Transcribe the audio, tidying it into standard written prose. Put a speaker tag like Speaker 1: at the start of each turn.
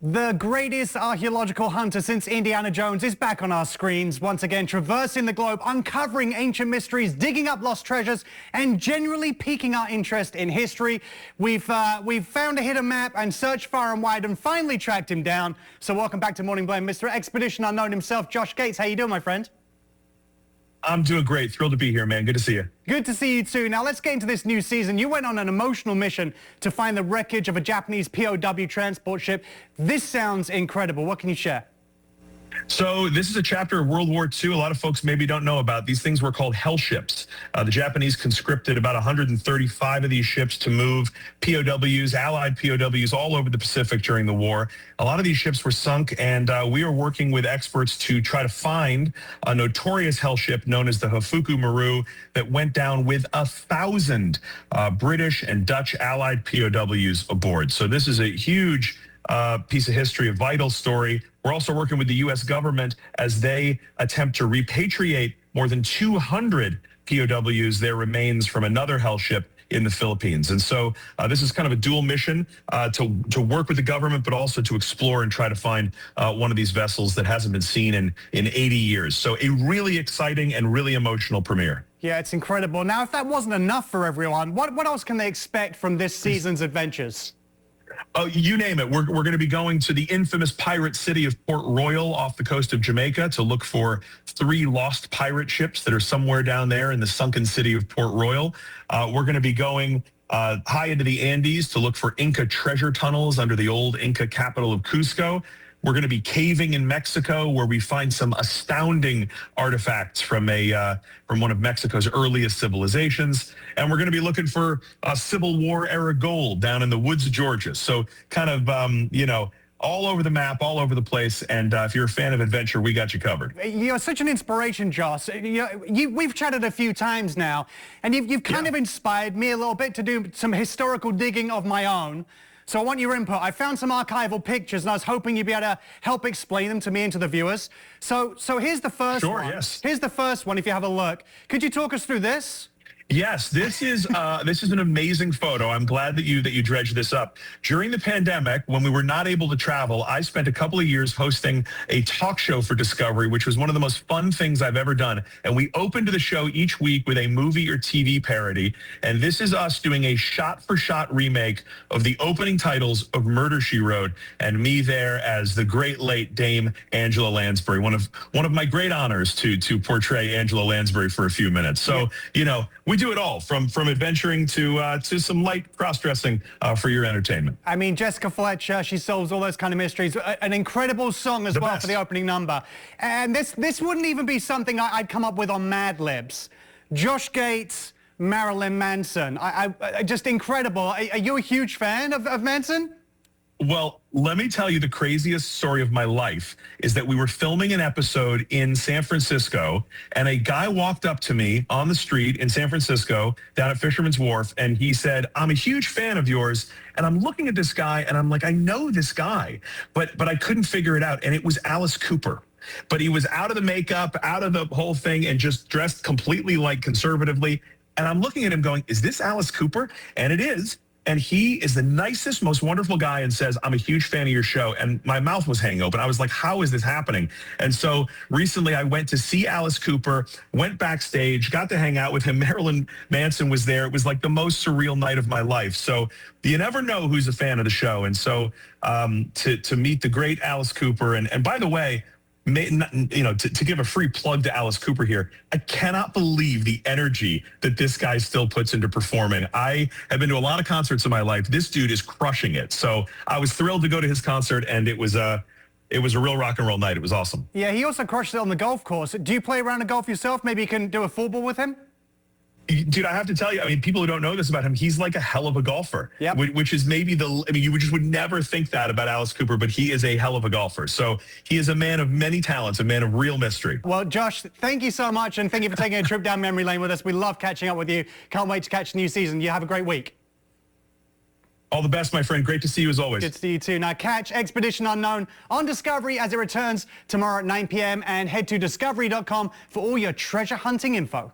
Speaker 1: The greatest archaeological hunter since Indiana Jones is back on our screens, once again traversing the globe, uncovering ancient mysteries, digging up lost treasures, and generally piquing our interest in history. We've found a hidden map and searched far and wide and finally tracked him down. So welcome back to Morning Blend, Mr. Expedition Unknown himself, Josh Gates. How you doing, my friend?
Speaker 2: I'm doing great. Thrilled to be here, man. Good to see you.
Speaker 1: Good to see you too. Now let's get into this new season. You went on an emotional mission to find the wreckage of a Japanese POW transport ship. This sounds incredible. What can you share?
Speaker 2: So this is a chapter of World War II a lot of folks maybe don't know about. These things were called hell ships. The Japanese conscripted about 135 of these ships to move POWs, Allied POWs, all over the Pacific during the war. A lot of these ships were sunk, and we are working with experts to try to find a notorious hell ship known as the Hofuku Maru that went down with 1,000 British and Dutch Allied POWs aboard. So this is a huge piece of history, a vital story. We're also working with the U.S. government as they attempt to repatriate more than 200 POWs, their remains from another hell ship in the Philippines. And so this is kind of a dual mission to work with the government, but also to explore and try to find one of these vessels that hasn't been seen in 80 years. So a really exciting and really emotional premiere.
Speaker 1: Yeah, it's incredible. Now, if that wasn't enough for everyone, what else can they expect from this season's adventures?
Speaker 2: Oh, you name it. We're going to be going to the infamous pirate city of Port Royal off the coast of Jamaica to look for 3 lost pirate ships that are somewhere down there in the sunken city of Port Royal. We're going to be going high into the Andes to look for Inca treasure tunnels under the old Inca capital of Cusco. We're going to be caving in Mexico, where we find some astounding artifacts from one of Mexico's earliest civilizations. And we're going to be looking for Civil War era gold down in the woods of Georgia. So kind of, all over the map, all over the place. And if you're a fan of adventure, we got you covered.
Speaker 1: You're such an inspiration, Josh. We've chatted a few times now, and you've kind of inspired me a little bit to do some historical digging of my own. So I want your input. I found some archival pictures, and I was hoping you'd be able to help explain them to me and to the viewers. So here's the first one.
Speaker 2: Sure, yes.
Speaker 1: Here's the first one, if you have a look. Could you talk us through this?
Speaker 2: Yes, this is an amazing photo. I'm glad that you dredged this up. During the pandemic, when we were not able to travel, I spent a couple of years hosting a talk show for Discovery, which was one of the most fun things I've ever done. And we opened the show each week with a movie or TV parody. And this is us doing a shot-for-shot remake of the opening titles of Murder, She Wrote, and me there as the great late Dame Angela Lansbury. One of my great honors to portray Angela Lansbury for a few minutes. So, we do it all, from adventuring to some light cross-dressing for your entertainment.
Speaker 1: I mean, Jessica Fletcher, she solves all those kind of mysteries. An incredible song as well for the opening number. And this wouldn't even be something I'd come up with on Mad Libs. Josh Gates, Marilyn Manson. Just incredible. Are you a huge fan of Manson?
Speaker 2: Well, let me tell you, the craziest story of my life is that we were filming an episode in San Francisco, and a guy walked up to me on the street in San Francisco down at Fisherman's Wharf, and he said, "I'm a huge fan of yours." And I'm looking at this guy, and I'm like, I know this guy, but I couldn't figure it out. And it was Alice Cooper. But he was out of the makeup, out of the whole thing, and just dressed completely like conservatively. And I'm looking at him going, is this Alice Cooper? And it is. And he is the nicest, most wonderful guy, and says, "I'm a huge fan of your show." And my mouth was hanging open. I was like, how is this happening? And so recently I went to see Alice Cooper, went backstage, got to hang out with him. Marilyn Manson was there. It was like the most surreal night of my life. So you never know who's a fan of the show. And so to meet the great Alice Cooper, and by the way, to give a free plug to Alice Cooper here, I cannot believe the energy that this guy still puts into performing. I have been to a lot of concerts in my life. This dude is crushing it. So I was thrilled to go to his concert, and it was a real rock and roll night. It was awesome.
Speaker 1: Yeah, he also crushed it on the golf course. Do you play around the golf yourself? Maybe you can do a full ball with him?
Speaker 2: Dude, I have to tell you, I mean, people who don't know this about him, he's like a hell of a golfer, which is maybe you just would never think that about Alice Cooper, but he is a hell of a golfer. So he is a man of many talents, a man of real mystery.
Speaker 1: Well, Josh, thank you so much, and thank you for taking a trip down memory lane with us. We love catching up with you. Can't wait to catch the new season. You have a great week.
Speaker 2: All the best, my friend. Great to see you as always.
Speaker 1: Good to see you too. Now catch Expedition Unknown on Discovery as it returns tomorrow at 9 p.m. and head to discovery.com for all your treasure hunting info.